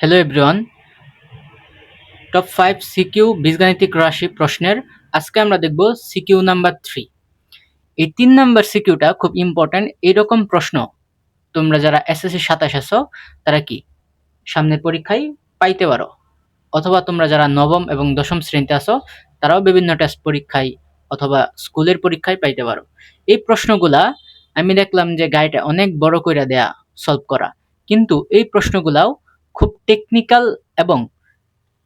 Hello everyone, top 5 CQ বীজগাণিতিক রাশি প্রশ্নের আজকে আমরা দেখব সিকিউ নাম্বার 3। এই 3 নাম্বার সিকিউটা খুব ইম্পর্টেন্ট। এরকম প্রশ্ন তোমরা যারা এসএসসি 27 আছো তারা কি সামনের পরীক্ষায় পাইতে পারো, অথবা তোমরা যারা নবম এবং দশম শ্রেণীতে আছো তারাও বিভিন্ন টেস্ট পরীক্ষায় অথবা স্কুলের পরীক্ষায় পাইতে পারো। এই প্রশ্নগুলা আমি দেখলাম যে গাইডে অনেক বড় করে দেয়া সলভ করা, কিন্তু এই প্রশ্নগুলাও খুব টেকনিক্যাল এবং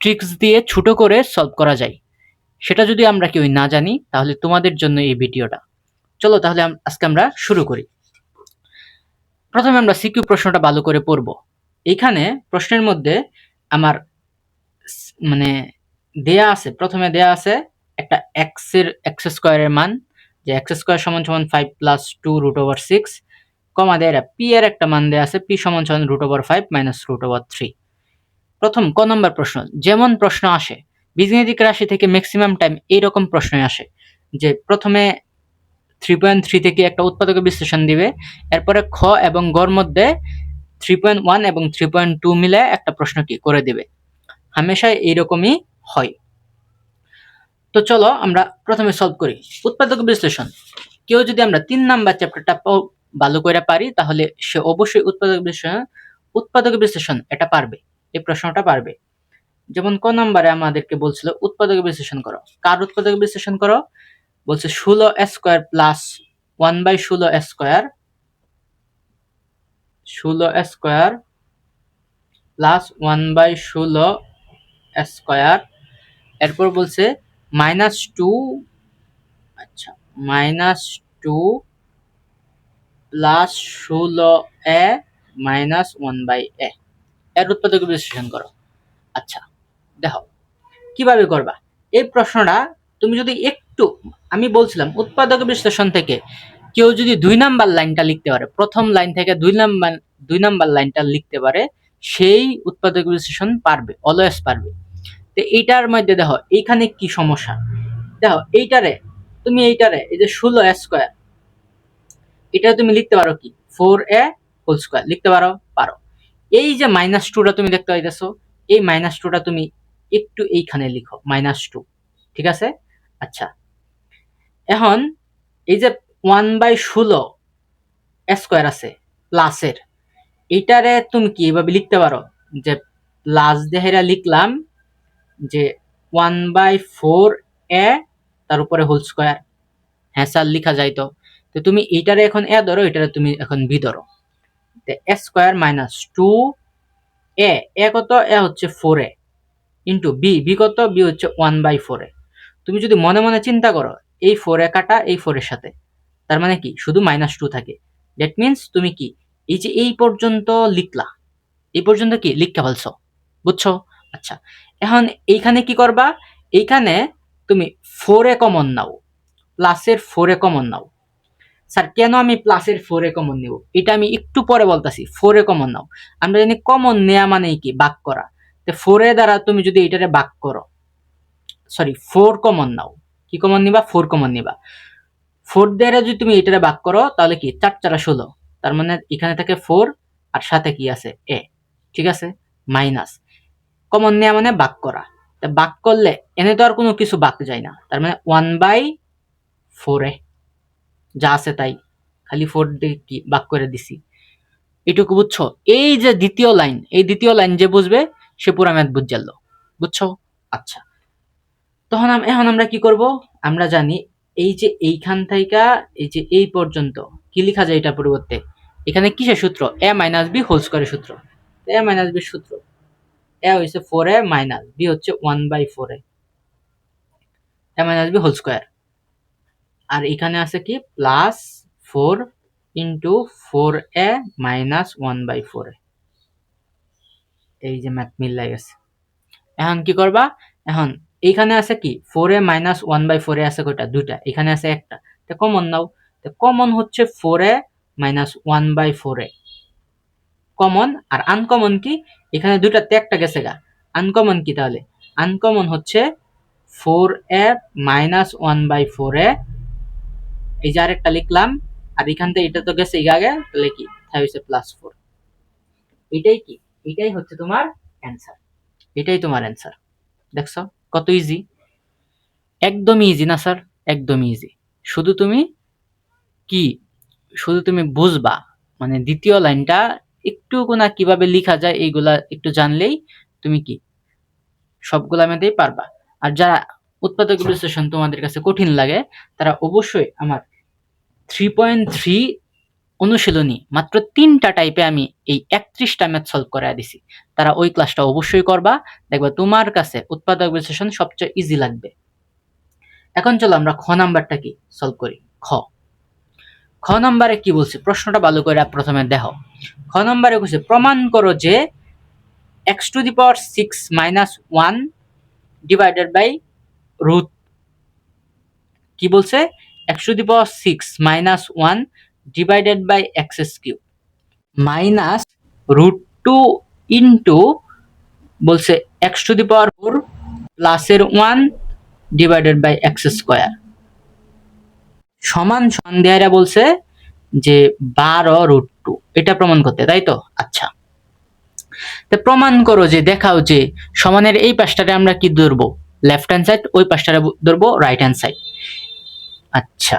ট্রিক্স দিয়ে ছোট করে সলভ করা যায়। সেটা যদি আমরা কেউ না জানি তাহলে তোমাদের জন্য এই ভিডিওটা। চলো তাহলে আজকে আমরা শুরু করি। প্রথমে আমরা সিকিউ প্রশ্নটা ভালো করে পড়ব। এইখানে প্রশ্নের মধ্যে আমার মানে প্রথমে দেয়া আছে একটা এক্স স্কোয়ারের মান, যে এক্স স্কোয়ার সমান সমান 5 প্লাস 2 রুট ওভার 6, কমা দেয়া পি এর একটা মান দেয়া আছে পি সমান সমান root over 5 minus root over 3। প্রথম ক নম্বর প্রশ্ন, যেমন প্রশ্ন আসে বীজগাণিতিক রাশি থেকে ম্যাক্সিমাম টাইম এইরকম প্রশ্নই আসে যে প্রথমে 3.3 থেকে একটা উৎপাদকের বিশ্লেষণ দিবে, এরপরে খ এবং গর মধ্যে 3.1 এবং 3.2 মিলে একটা প্রশ্ন কি করে দিবে। হামেশাই এইরকমই হয়। তো চলো আমরা প্রথমে সলভ করি উৎপাদক বিশ্লেষণ। কেউ যদি আমরা 3 নাম্বার চ্যাপ্টারটা ভালো করে পারি তাহলে সে অবশ্যই উৎপাদক বিশ্লেষণ এটা পারবে, এই প্রশ্নটা পারবে। যেমন ক নম্বরে আমাদেরকে বলছিল উৎপাদক বিশ্লেষণ করো। কার উৎপাদক বিশ্লেষণ করো? বলছে 16 square plus 1/16 square, 16 square plus 1/16 square, এরপর বলছে -2, আচ্ছা -2 প্লাস 16a মাইনাস 1/a এর উৎপাদক বিশ্লেষণ করো। আচ্ছা দেখো কিভাবে করবা এই প্রশ্নটা। তুমি যদি একটু, আমি বলছিলাম উৎপাদক বিশ্লেষণ থেকে কেউ যদি 2 নাম্বার লাইনটা লিখতে পারে, প্রথম লাইন থেকে 2 নাম্বার লাইনটা লিখতে পারে, সেই উৎপাদক বিশ্লেষণ পারবে, অলওয়েজ পারবে। তো এইটার মধ্যে দেখো এইখানে কি সমস্যা, দেখো এইটারে এই যে 16 স্কয়ার, এটা তুমি লিখতে পারো কি 4a হোল স্কয়ার লিখতে পারো। এই যে -2টা তুমি দেখতে পাইতেছো, এই -2টা তুমি একটু এইখানে লিখো -2, ঠিক আছে। আচ্ছা এখন এই যে 1/16 স্কয়ার আছে প্লাসের, এইটারে তুমি কি এইভাবে লিখতে পারো যে প্লাস দেহেরা লিখলাম যে 1/4a তার উপরে হোল স্কয়ার। হ্যাঁ স্যার লিখা যায়। তো তুমি এইটারে এখন এ ধরো, এটারে তুমি এখন বি ধরো। এ স্কয়ার মাইনাস 2a, এ কত? এ হচ্ছে 4a ইন্টু বি কত? বি হচ্ছে 1/4a। তুমি যদি মনে মনে চিন্তা করো এই 4a কাটা এই 4 এর সাথে, তার মানে কি শুধু -2 থাকে। দ্যাট মিন্স তুমি কি এই যে এই পর্যন্ত লিখলা, এই পর্যন্ত কি লিখতে ফেলছো, বুঝছো? আচ্ছা এখন এইখানে কি করবা, এইখানে তুমি 4a কমন নাও, প্লাসের 4a কমন নাও। স্যার কেন আমি প্লাসের 4a কমন নিব এটা আমি একটু পরে বলতাছি। 4a কমন নাও, আমরা জানি কমন নেয়া মানে কি ভাগ করা। তো 4a দ্বারা তুমি যদি এটারে ভাগ করো, সরি 4 কমন নাও, কি কমন নিবা? 4 কমন নিবা। 4 দ্বারা যদি তুমি এটারে ভাগ করো তাহলে কি 4 4 16, তার মানে এখানে থাকে 4 আর সাথে কি আছে a, ঠিক আছে। মাইনাস কমন নেয়া মানে ভাগ করা, তা ভাগ করলে এনে তো আর কোনো কিছু ভাগ যায় না, তার মানে 1/4a যা আছে তাই, খালি 4 দিয়ে কি ভাগ করে দিছি, এটুকু বুঝছো। এই যে দ্বিতীয় লাইন, এই দ্বিতীয় লাইন যে বুঝবে সে পুরা ম্যাথ বুঝ গেল, বুঝছো? আচ্ছা তখন এখন আমরা কি করব, আমরা জানি এই যে এইখান থেকে এই যে এই পর্যন্ত কি লেখা যায় এটার পরিবর্তে, এখানে কিসের সূত্র? a মাইনাস বি হোল স্কয়ারের সূত্র। a মাইনাস বি সূত্র, a হইছে 4a মাইনাস বি হচ্ছে 1/4a, a minus b whole square. আর এখানে আছে কি plus 4 into 4a minus 1/4a। এই যে ম্যাথ মিলাই গেছে। এখন কি করবা, এখন এইখানে আছে কি 4a মাইনাস 1/4a আছে কয়টা? দুইটা, এখানে আছে একটা, তো কমন নাও। তো কমন হচ্ছে 4a মাইনাস 1/4a কমন। আর আনকমন কি? এখানে দুইটাতে একটা গেছে গা, আনকমন কি তাহলে? আনকমন হচ্ছে 4a মাইনাস 1/4a, এই যে আরেকটা লিখলাম, আর এখান থেকে এটা তো গেছে আগে, তাহলে কি হইছে +4। এটাই কি, এটাই হচ্ছে তোমার অ্যান্সার। এটাই তোমার অ্যান্সার। দেখছো কত ইজি, একদমই ইজি না স্যার, একদমই ইজি। শুধু তুমি কি, শুধু তুমি বুঝবা, মানে দ্বিতীয় লাইনটা একটু না কিভাবে লেখা যায় এইগুলা একটু জানলেই তুমি কি সবগুলা মেয়েতেই পারবা। আর যারা উৎপাদক বিশ্লেষণ তোমাদের কাছে কঠিন লাগে তারা অবশ্যই আমার 3.3 অনুশীলনী মাত্র 3টা টাইপে আমি এই 31টা ম্যাথ সলভ করায় দিছি, তারা ওই ক্লাসটা অবশ্যই করবা, দেখবা তোমার কাছে উৎপাদক বিশ্লেষণ সবচেয়ে ইজি লাগবে। এখন চলো আমরা খ নাম্বারটা কি সলভ করি। খ নাম্বারে কি বলছে প্রশ্নটা ভালো করে প্রথমে দেখো। খ নাম্বারে বলছে প্রমাণ করো যে x⁻6 - 1 ডিভাইডেড বাই রুট, কি বলছে x⁻6 - 1 divided by x³ minus √2 into বলছে x⁴ প্লাসের 1 ডিভাইডেড বাই x² সমান সমান দেয়ারা বলছে যে 12√2, এটা প্রমাণ করতে, তাই তো? আচ্ছা, তো প্রমাণ করো যে, দেখাও যে সমানের এই পাশটারে আমরা কি ধরবো লেফট হ্যান্ড সাইড, ওই পাশটারে ধরবো রাইট হ্যান্ড সাইড। আচ্ছা,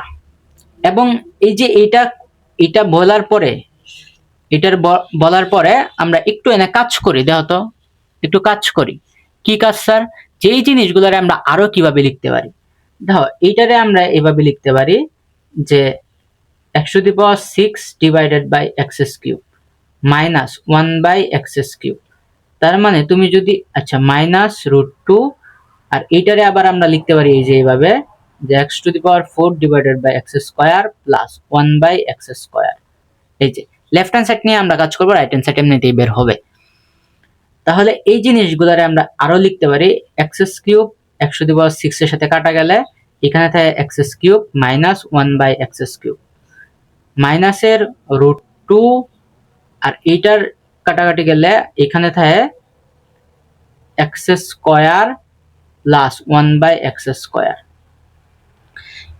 এবং এই যে এটা বলার পরে, এটার বলার পরে আমরা একটু এনে কাজ করি, দেখো তো একটু কাজ করি। কি কাজ স্যার? যে এই জিনিসগুলোরে আমরা আরো কিভাবে লিখতে পারি। দেখো এইটারে আমরা এভাবে লিখতে পারি যে x⁻6 divided by x³ minus 1 by x³। তার মানে তুমি যদি আচ্ছা মাইনাস √2, আর এইটারে আবার আমরা লিখতে পারি এই যে এইভাবে যে x⁴ divided by x² plus 1 by x²। এই যে লেফট হ্যান্ড সাইড নিয়ে আমরা কাজ করবো, রাইট হ্যান্ড সাইড এমনিতেই বের হবে। তাহলে এই জিনিসগুলোরে আমরা আরো লিখতে পারি x³ x⁻6 এর সাথে কাটা গেলে এখানে থাকে x³ মাইনাস 1 বাই x³ মাইনাসের √2, আর এইটার কাটাকাটি গেলে এখানে থাকে x² প্লাস 1 বাই x²।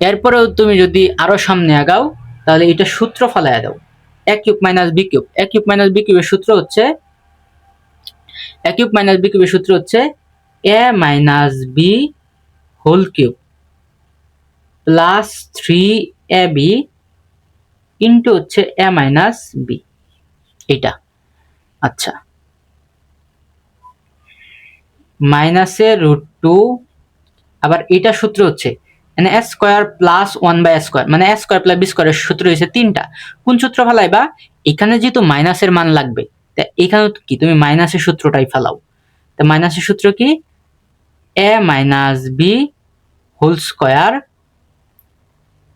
এরপরেও তুমি যদি আরো সামনে আগাও তাহলে এটা সূত্র ফলাইয়া দাও, a³ minus b³ a³ minus b³ এর সূত্র হচ্ছে a³ মাইনাস b³ এর সূত্র হচ্ছে a minus b whole cube plus 3ab into হচ্ছে a মাইনাস b, এটা। আচ্ছা, মাইনাসের √2, আবার এটা সূত্র হচ্ছে মানে a² প্লাস 1 বাই a², মানে a² প্লাস b² এর সূত্র হচ্ছে 3টা। কোন সূত্র ফেলাইবা? এখানে যেহেতু মাইনাসের মান লাগবে, তা এখানে কি তুমি মাইনাসের সূত্রটাই ফেলাও। তা মাইনাসের সূত্র কি? a minus b whole square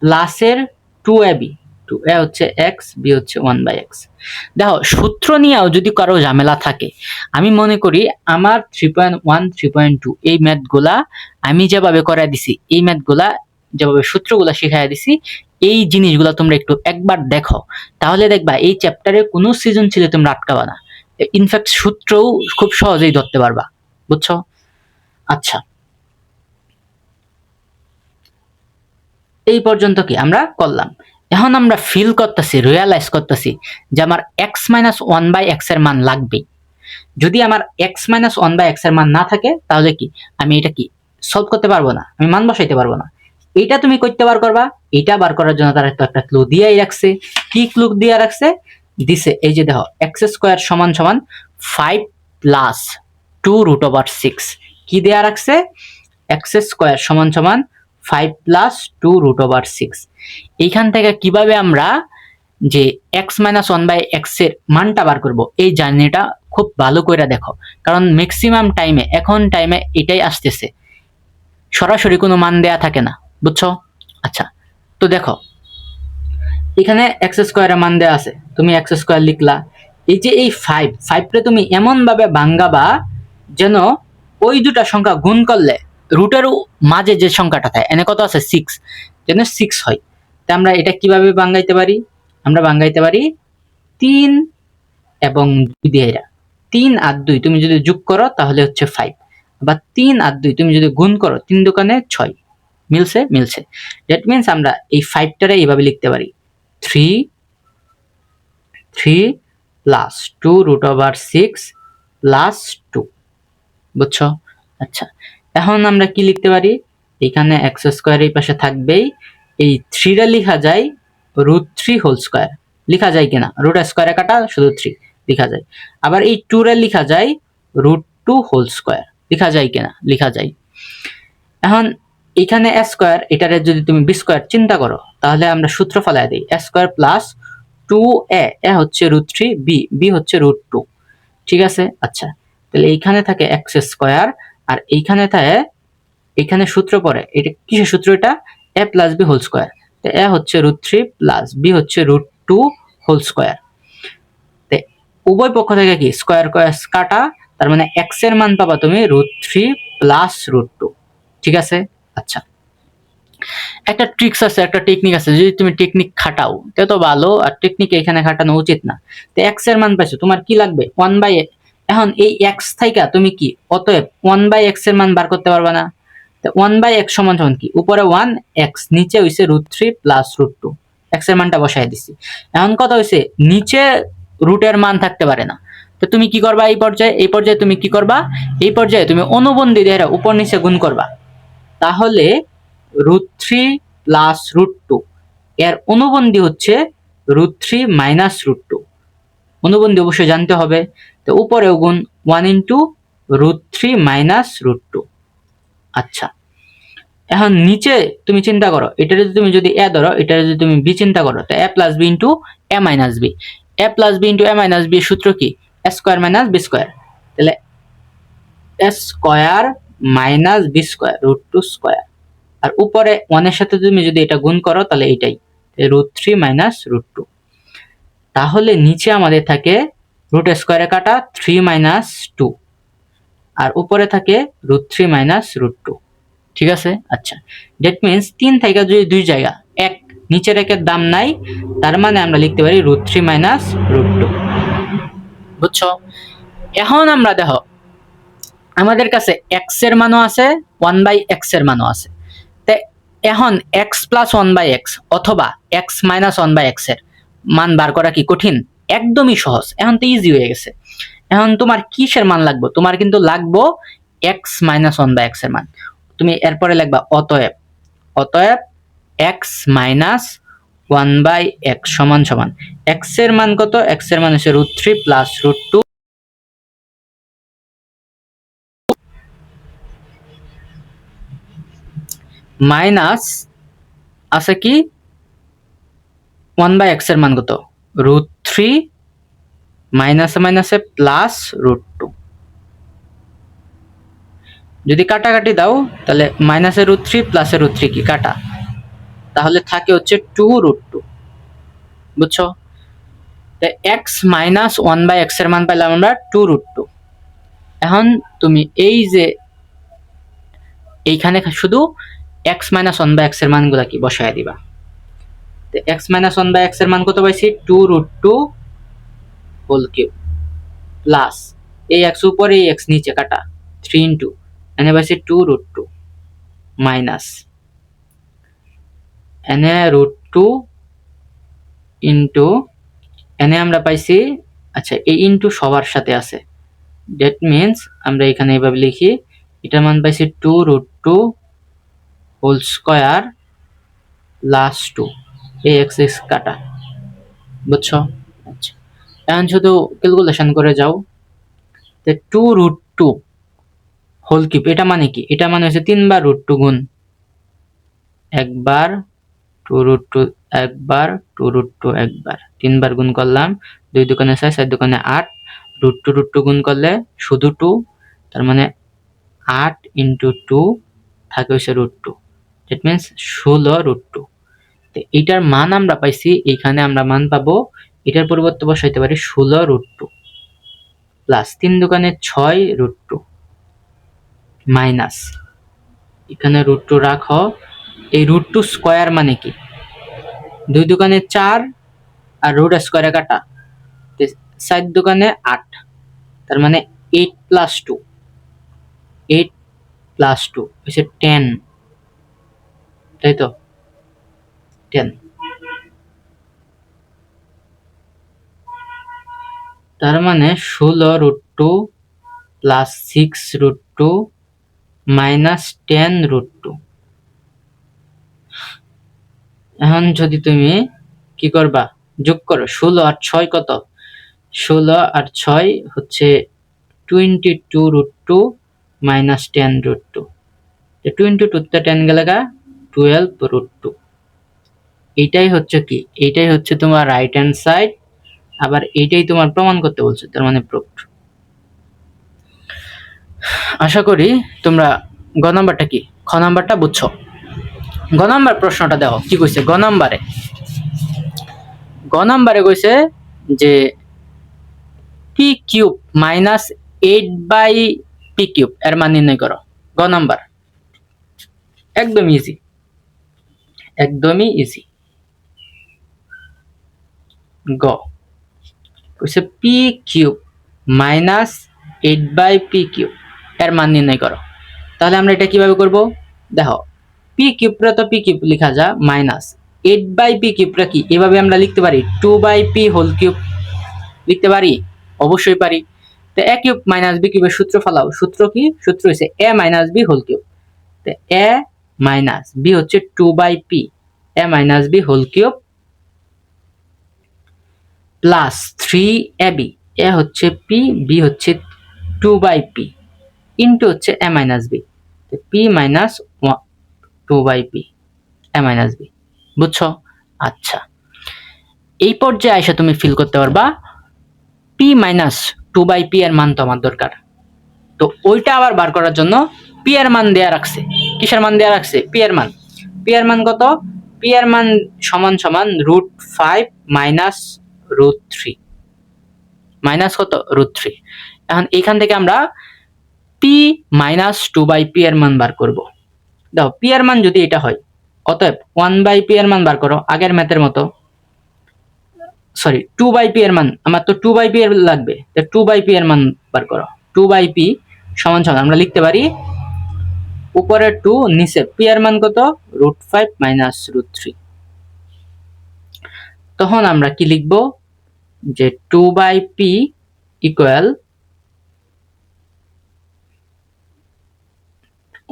প্লাসের 2ab, 2a হচ্ছে x, b হচ্ছে 1 বাই x। দেখো সূত্র নিয়েও যদি কারো ঝামেলা থাকে, আমি মনে করি আমার 3.1 3.2 এই ম্যাথগুলা আমি যেভাবে করাই দিছি, এই ম্যাথগুলা যেভাবে সূত্রগুলা শিখাই দিছি, এই জিনিসগুলা তোমরা একটু একবার দেখো, তাহলে দেখবা এই চ্যাপ্টারে কোনো সৃজনশীলে তোমরা আটকাবা না। ইনফ্যাক্ট সূত্রও খুব সহজেই ধরতে পারবা, বুঝছো? আচ্ছা, এই পর্যন্ত কি আমরা করলাম। এখন আমরা ফিল করতেছি, রিয়ালাইজ করতেছি যে আমার x-1/x এর মান লাগবে। যদি আমার x-1/x এর মান না থাকে তাহলে কি আমি এটা কি সলভ করতে পারবো না, আমি মান বসাইতে পারবো না। এটা তুমি করতে বার করবা, এটা বার করার জন্য তারা একটা ক্লু দিয়েই রাখছে। কি ক্লু দিয়ে রাখছে? দিছে এই যে দেখো x² সমান সমান 5 প্লাস 2√6। কি দেয়া রাখছে? x² সমান সমান 5 প্লাস 2√6। এইখান থেকে কিভাবে আমরা যে x-1/x এর মানটা বার করব, এই জার্নিটা খুব ভালো করে দেখো, কারণ ম্যাক্সিমাম টাইমে এখন টাইমে এটাই আসতেছে, সরাসরি কোনো মান দেয়া থাকে না, বুঝছো? আচ্ছা, তো দেখো এখানে x² এর মান দেয়া আছে, তুমি x² লিখলা। এই যে এই 5 রে তুমি এমন ভাবে ভাঙাবা যেন ওই দুটা সংখ্যা গুণ করলে রুটের মাঝে যে সংখ্যাটা থাকে, এনে কত আছে 6, যেন 6 হয়। তা আমরা এটা কিভাবে ভাঙাইতে পারি? আমরা ভাঙাইতে পারি 3 এবং 2 দিয়ে। 3 আর 2 তুমি যদি যোগ করো তাহলে হচ্ছে 5, আবার 3 আর 2 তুমি যদি গুণ করো 3 দোকানে 6, মিলছে? মিলছে। দ্যাট মিন্স আমরা এই 5টারে এইভাবে লিখতে পারি 3 প্লাস 2√6 প্লাস 2। বুঝছো? আচ্ছা, এখন আমরা কি লিখতে পারি, এখানে এক্স স্কোয়ার এই পাশে থাকবেই, এই থ্রিটা লিখা যায় √3 হোল স্কোয়ার, লিখা যায় কিনা, রুট স্কোয়ারে কাটা শুধু 3 লিখা যায়। আবার এই 2 রে লিখা যায় √2 হোল স্কোয়ার, লিখা যায় কিনা, লিখা যায়। এখন এখানে এ স্কোয়ার, এটারে যদি তুমি বি স্কোয়ার চিন্তা করো, তাহলে আমরা সূত্র ফেলাই দিই, এ স্কোয়ার প্লাস 2a, এ হচ্ছে √3, বি হচ্ছে √2, ঠিক আছে? আচ্ছা, তাহলে এইখানে থাকে এক্স স্কোয়ার, আর এইখানে থাকে, এখানে সূত্র পড়ে, এটা কিসের সূত্র, এটা a plus B whole square. তো এ হচ্ছে √3 প্লাস বি হচ্ছে √2 হোল স্কোয়ার। উভয় পক্ষ থেকে কি স্কোয়ার কাটা, তার মানে এক্স এর মান পাবা তুমি √3 প্লাস √2, ঠিক আছে? আচ্ছা, একটা ট্রিক্স আছে, একটা টেকনিক আছে, যদি তুমি টেকনিক খাটাও তে তো ভালো, আর টেকনিক এখানে খাটানো উচিত না। তো এক্স এর মান পাইছো, তোমার কি লাগবে 1/x। এখন এই এক্স থাইকা তুমি কি, অতএব 1/x এর মান বার করতে পারবা না। তো 1/x সমান সমান কি, উপরে 1, এক্স নিচে হইছে √3 প্লাস √2, এক্স এর মানটা বসাই দিছি। এখন কথা হইছে নিচে রুটের মান থাকতে পারে না, তো তুমি কি করবা, এই পর্যায়ে তুমি কি করবা, এই পর্যায়ে তুমি অনুবন্ধী দিয়ে উপর নিচে গুণ করবা। তাহলে √3 প্লাস √2 এর অনুবন্ধী হচ্ছে √3 মাইনাস √2, অনুবন্ধী অবশ্যই জানতে হবে। তো উপরেও গুণ 1 ইন্টু √3 মাইনাস √2। আচ্ছা, এখন নিচে তুমি চিন্তা করো, এটা যদি এ ধরো, এটা যদি তুমি বি চিন্তা করো, তো a plus B into A minus b, a plus B into A minus b সূত্র কি, a square minus B square. তাহলে a square minus B square √2 square, আর উপরে 1 এর সাথে তুমি যদি এটা গুণ করো, তাহলে এটাই √3 মাইনাস √2। তাহলে নিচে আমাদের থাকে রুট স্কোয়ারে কাটা 3 মাইনাস 2, আর উপরে থাকে √3 মাইনাস √2, ঠিক আছে? আচ্ছা, দ্যাট মিনস 3 থেকে যদি 2 জায়গা এক, নিচের একের দাম নাই, তার মানে আমরা লিখতে পারি √3 মাইনাস √2, বুঝছো? এখন আমরা দেখো, আমাদের কাছে x এর মানও আছে, 1/x এর মানও আছে। তো এখন x প্লাস 1/x অথবা x মাইনাস 1/x এর মান বার করা কি কঠিন? একদমই সহজ, এখন তো ইজি হয়ে গেছে। এখন তোমার কিসের মান লাগবে? তোমার কিন্তু লাগবে x মাইনাস 1/x এর মান। তুমি এরপরে লিখবা অতএব x মাইনাস 1/x সমান সমান x এর মান কত? x এর মান হচ্ছে √3 প্লাস √2 মাইনাস আছে কি 1/x এর মান কত, √3 মাইনাসে মাইনাসে প্লাস √2। যদি কাটাকাটি দাও, তাহলে মাইনাসে √3 প্লাসে √3 কি কাটা, তাহলে থাকে হচ্ছে 2√2, বুঝছো? x মাইনাস 1/x এর মান পাইলাম আমরা 2√2। এখন তুমি এই যে এইখানে শুধু x মাইনাস 1/x এর মানগুলা কি বসায় দিবা। তো x মাইনাস 1/x এর মান কত পাইছি, 2√2 হোল কিউব প্লাস এই x উপরে এই x নিচে কাটা 3 ইন্টু এনে পাইছি 2√2 মাইনাস এনে √2 ইন্টু এনে আমরা পাইছি, আচ্ছা এই ইন্টু সবার সাথে আছে, দ্যাট মিনস আমরা এখানে এইভাবে লিখি, এটার মান পাইছি 2√2 হোল স্কয়ার প্লাস 2, এই x কাটা, বুঝছো? আচ্ছা, এখন শুধু ক্যালকুলেশন করে যাও। তো 2√2 হোল কিউব এটা মানে কি, এটা মানে হচ্ছে 3 বার √2 গুণ একবার, 2√2 একবার, 2√2 একবার, 3 বার গুণ করলাম, 2 দোকানে 6, 4 দোকানে 8, √2 গুণ করলে শুধু 2, তার মানে 8 ইন্টু 2 থাকে হচ্ছে √2, দ্যাট মিনস 16√2। তো এটার মান আমরা পাইছি, এইখানে আমরা মান পাবো, এটার পরিবর্তে বসাইতে পারি 16√2 প্লাস 3 দোকানে 6√2 মাইনাস এখানে √2 রাখো, এই √2 স্কয়ার মানে কি, 2 দোকানে 4 আর রুট স্কয়ারে কাটা, 4 দোকানে 8, তার মানে 8 প্লাস 2, 8 প্লাস 2 হচ্ছে 10, তাই তো 10, তার মানে 16√2 প্লাস 6√2 মাইনাস 10√2। এখন যদি তুমি কি করবা, যোগ করো 16 আর 6 কত, 16 আর 6 হচ্ছে 22√2 মাইনাস 10√2। 22 তে 10 গেলে 12√2। এইটাই হচ্ছে কি, এইটাই হচ্ছে তোমার রাইট হ্যান্ড সাইড, আবার এইটাই তোমার প্রমাণ করতে বলছে, তার মানে প্রুফড। আশা করি তোমরা গ নাম্বারটা কি, খ নাম্বারটা বুঝছো। গ নাম্বার প্রশ্নটা দেখো কি কইছে। গ নাম্বারে কইছে যে পি কিউব মাইনাস 8/পি কিউব এর মান নির্ণয় করো। গ নাম্বার একদম ইজি, একদমই ইজি। গ কইছে পি কিউব মাইনাস 8/পি কিউব এর মান নির্ণয় করো। তাহলে আমরা এটা কিভাবে করব, দেখো পি কিউবটা তো পি কিউব লেখা যা, মাইনাস 8/পি কিউবটা কি, এভাবে আমরা লিখতে পারি 2/পি হোল কিউব লিখতে পারি, অবশ্যই পারি। তো এ কিউব মাইনাস বি কিউবের সূত্র ফলাও। সূত্র কি, সূত্র হচ্ছে a minus b whole cube. তো এ মাইনাস বি হচ্ছে 2/পি, a minus b whole cube plus 3ab, a হচ্ছে পি, বি হচ্ছে 2/পি ইন্টু হচ্ছে a minus b, p minus 2/পি এ মাইনাস বি। বুঝছো? আচ্ছা, এই পর্যায়ে আইসা তুমি ফিল করতে পারবা পি মাইনাস 2/পি এর মান তো আমার দরকার। তো ওইটা আবার বার করার জন্য পি এর মান দেয়া রাখছে। কিসের মান দেয়া রাখছে? পি এর মান। পি এর মান কত? পি এর মান সমান সমান √5 মাইনাস √3, মাইনাস কত, √3। এখন এইখান থেকে আমরা পি মাইনাস 2/পি এর মান বার করব। দেখো পি এর মান যদি এটা হয়, অতএব 1/পি এর মান বার করো আগের ম্যাথের মতো। সরি, 2/পি এর মান, আমার তো 2/পি এর লাগবে, তো 2/পি এর মান বার করো। 2/পি সমান সমান আমরা লিখতে পারি উপরে 2 নিচে পি এর মান কত, √5 মাইনাস √3। তখন আমরা কি লিখব, যে 2/পি ইকুয়াল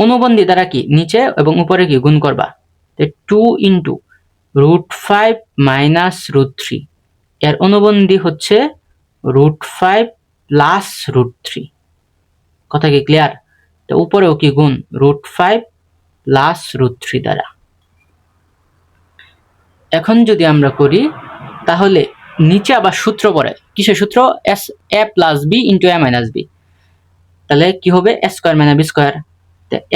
অনুবন্ধী দ্বারা কি নিচে এবং উপরে কি গুণ করবা, 2 ইন্টু √5 মাইনাস √3, এর অনুবন্ধী হচ্ছে √5 প্লাস √3। কথা কি ক্লিয়ার? তো উপরেও কি গুণ, √5 প্লাস √3 দ্বারা। এখন যদি আমরা করি তাহলে নিচে আবার সূত্র পড়ে, কিসের সূত্র, এস A plus B into A minus B. তাহলে কি হবে, A square minus B square.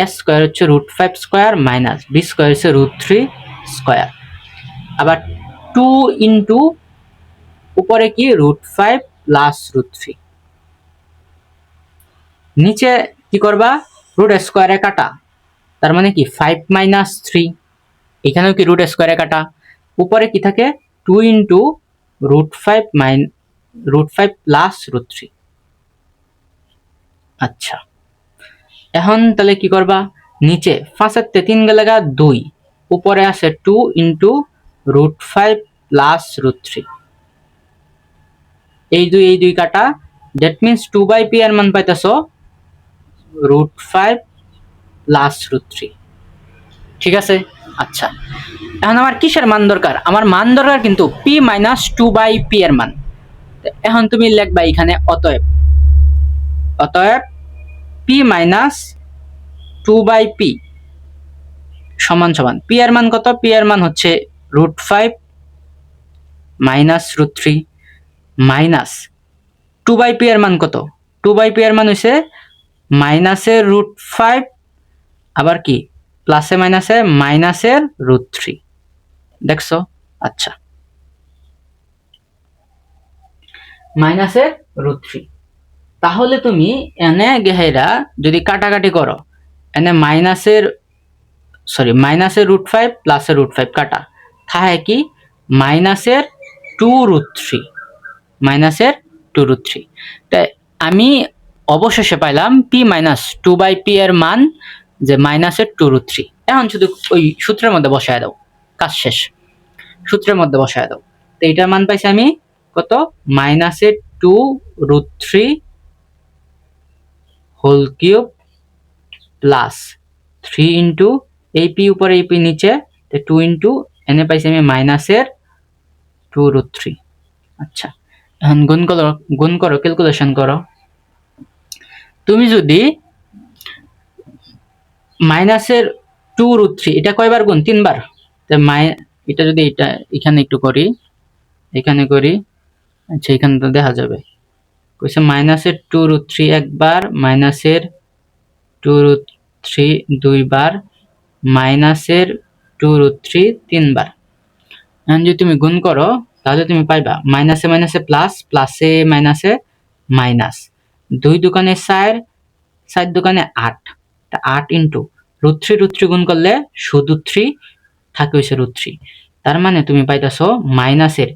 A square হচ্ছে √5 স্কোয়ার মাইনাস বি স্কোয়ার হচ্ছে √3 স্কোয়ার। আবার 2 ইন্টু উপরে কি √5 প্লাস √3, নিচে কি করবা, রুট স্কোয়ারে কাটা, তার মানে কি 5 মাইনাস 3, এখানেও কি রুট স্কোয়ারে কাটা, উপরে কি থাকে 2 ইন্টু √5 প্লাস √3। আচ্ছা, এখন তাহলে কি করবা, নিচে 5 এর 3 গেলে 2, উপরে আছে 2 ইন্টু √5 প্লাস √3, এই দুই কাটা, দ্যাট মিনস 2/পি এর মান পাইতেছো √5 প্লাস √3। ঠিক আছে? আচ্ছা, এখন আমার কিসের মান দরকার, আমার মান দরকার কিন্তু পি মাইনাস 2/পি এর মান। এখন তুমি লিখবা এখানে অতএব পি মাইনাস 2/পি সমান সমান পি এর মান কত, পি এর মান হচ্ছে √5 মাইনাস √3 মাইনাস 2/পি এর মান কত, 2/পি এর মান হচ্ছে মাইনাসের √5 আবার কি প্লাসে মাইনাসে মাইনাসের √3। দেখছো? আচ্ছা, মাইনাসের √3। তাহলে তুমি এনে গেহেরা যদি কাটাকাটি করো, এনে মাইনাসের √5 প্লাসের √5 কাটা থাকে কি মাইনাসের 2√3, মাইনাসের 2√3। তাই আমি অবশেষে পাইলাম পি মাইনাস 2/পি এর মান যে মাইনাসের 2√3। এখন শুধু ওই সূত্রের মধ্যে বসায় দাও, কাজ শেষ। সূত্রের মধ্যে বসায় দাও। তো এইটার মান পাইছি আমি কত, মাইনাসের 2√3 হোল কিউব প্লাস 3 ইন্টু এই পি উপরে এই পি নিচে, 2 ইন্টু এনে পাইছি আমি মাইনাসের 2√3। আচ্ছা, এখন গুণ করো ক্যালকুলেশন করো। তুমি যদি মাইনাসের 2√3 এটা কয়বার গুণ? 3 বার। এটা যদি এটা এখানে একটু করি, এখানে করি, আচ্ছা এখানে তো দেখা যাবে কইছে মাইনাসের 2√3 একবার, মাইনাসের 2√3 দুইবার, মাইনাসের 2√3 তিনবার। এখন যদি তুমি গুণ করো তাহলে তুমি পাইবা মাইনাসে মাইনাসে প্লাস, প্লাসে মাইনাসে মাইনাস, 2 দোকানে 4, 4 দোকানে 8, 8 ইন্টু √3 গুণ করলে শুধু 3 থাকে হইছে √3। তার মানে তুমি পাইতাছো মাইনাসের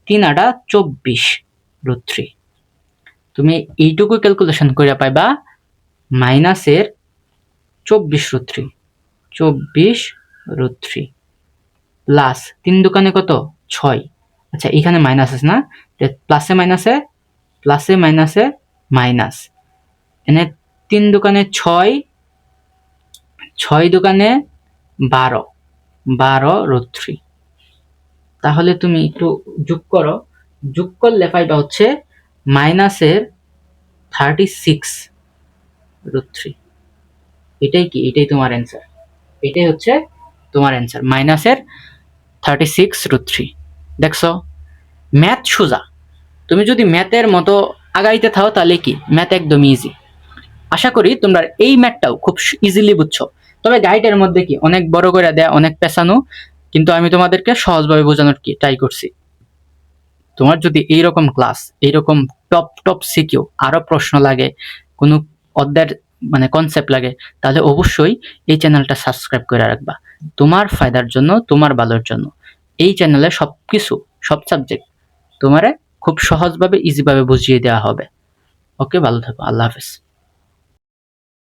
3 8 24 √3। তুমি এইটুকু ক্যালকুলেশন করে পাইবা মাইনাসের 24 √3 প্লাস 3 দোকানে কত 6। আচ্ছা এখানে মাইনাস আছে না, প্লাসে মাইনাসে মাইনাস, এনে 3 দোকানে 6, 6 দোকানে 12 √3। তাহলে তুমি একটু যোগ করো, যোগ করলে পাইবা হচ্ছে মাইনাসের 36 √3। এটাই কি? এটাই তোমার অ্যান্সার। এটাই হচ্ছে তোমার অ্যান্সার, মাইনাসের 36 √3। দেখছো, ম্যাথ সোজা। তুমি যদি ম্যাথের মতো আগাইতে থাও তাহলে কি ম্যাথ একদম ইজি। আশা করি তোমরা এই ম্যাথটাও খুব ইজিলি বুঝছো। তবে গাইডের মধ্যে কি অনেক বড় করে দেয়া, অনেক পেছানো, কিন্তু আমি তোমাদেরকে সহজভাবে বোঝানোর কি ট্রাই করছি। তোমার যদি এইরকম ক্লাস, এইরকম টপ সিকিউ আরো প্রশ্ন লাগে, কোনো অধ্যায়ের মানে কনসেপ্ট লাগে, তাহলে অবশ্যই এই চ্যানেলটা সাবস্ক্রাইব করে রাখবা। তোমার ফায়দার জন্য, তোমার ভালোর জন্য। এই চ্যানেলে সবকিছু, সব সাবজেক্ট তোমারে খুব সহজভাবে ইজিভাবে বুঝিয়ে দেওয়া হবে। ওকে, ভালো থাকো, আল্লাহ হাফেজ।